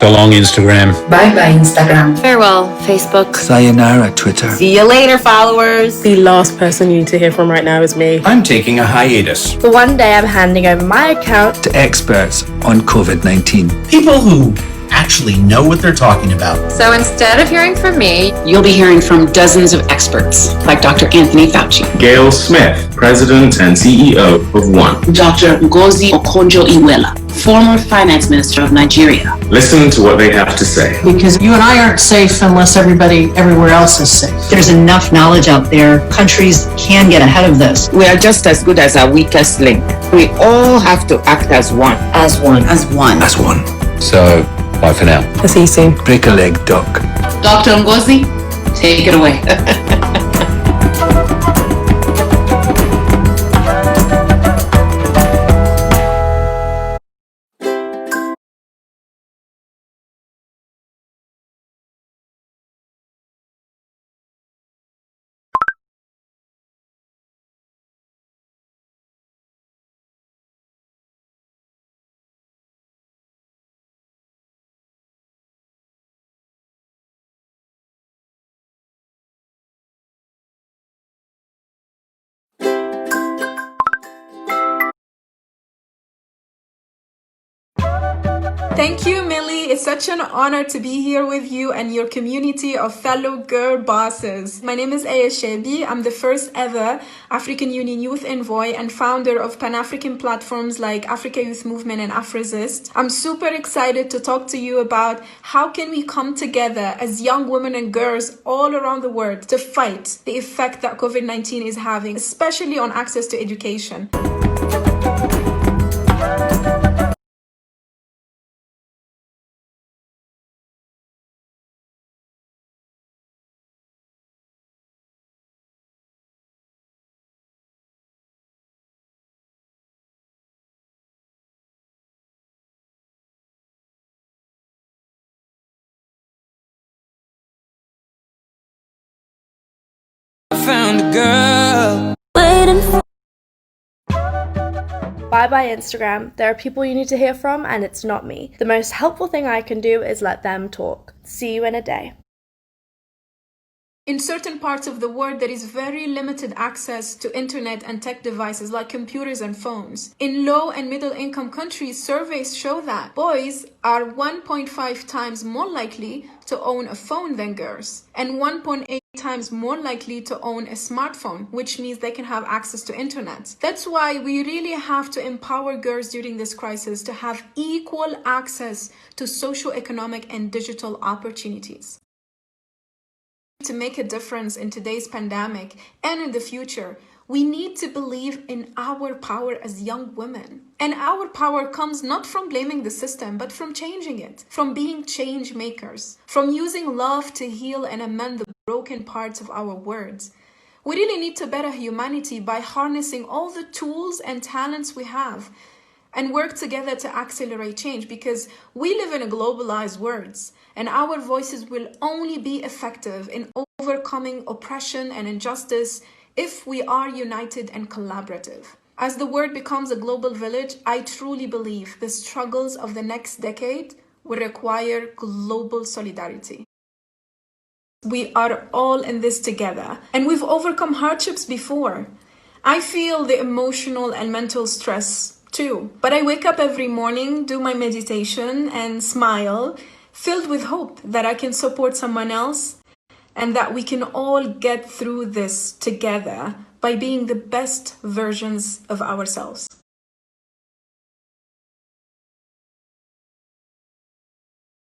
So long, Instagram. Bye-bye, Instagram. Farewell, Facebook. Sayonara, Twitter. See you later, followers. The last person you need to hear from right now is me. I'm taking a hiatus. For one day, I'm handing over my account To experts on COVID-19. People who actually know what they're talking about. So instead of hearing from me, You'll be hearing from dozens of experts, like Dr. Anthony Fauci, Gail Smith, President and CEO of One. Dr. Ngozi Okonjo-Iweala, former finance minister of Nigeria. Listen to what they have to say. Because you and I aren't safe unless everybody everywhere else is safe. There's enough knowledge out there. Countries can get ahead of this. We are just as good as our weakest link. We all have to act as one. As one. As one. As one. So, bye for now. I'll see you soon. Break a leg, Doc. Dr. Ngozi, take it away. Thank you, Millie. It's such an honor to be here with you and your community of fellow girl bosses. My name is Aya Shebi. I'm the first ever African Union Youth Envoy and founder of Pan-African platforms like Africa Youth Movement and Afrozist. I'm super excited to talk to you about how can we come together as young women and girls all around the world to fight the effect that COVID-19 is having, especially on access to education. Found a girl. Bye-bye Instagram. There are people you need to hear from and it's not me. The most helpful thing I can do is let them talk. See you in a day. In certain parts of the world, there is very limited access to internet and tech devices like computers and phones. In low and middle income countries, surveys show that boys are 1.5 times more likely to own a phone than girls, and 1.8 times more likely to own a smartphone, which means they can have access to internet. That's why we really have to empower girls during this crisis to have equal access to socio-economic and digital opportunities. To make a difference in today's pandemic and in the future, we need to believe in our power as young women. And our power comes not from blaming the system, but from changing it, from being change makers, from using love to heal and amend the broken parts of our words. We really need to better humanity by harnessing all the tools and talents we have and work together to accelerate change, because we live in a globalized world and our voices will only be effective in overcoming oppression and injustice if we are united and collaborative. As the world becomes a global village, I truly believe the struggles of the next decade will require global solidarity. We are all in this together, and we've overcome hardships before. I feel the emotional and mental stress too, but I wake up every morning, do my meditation and smile, filled with hope that I can support someone else and that we can all get through this together by being the best versions of ourselves.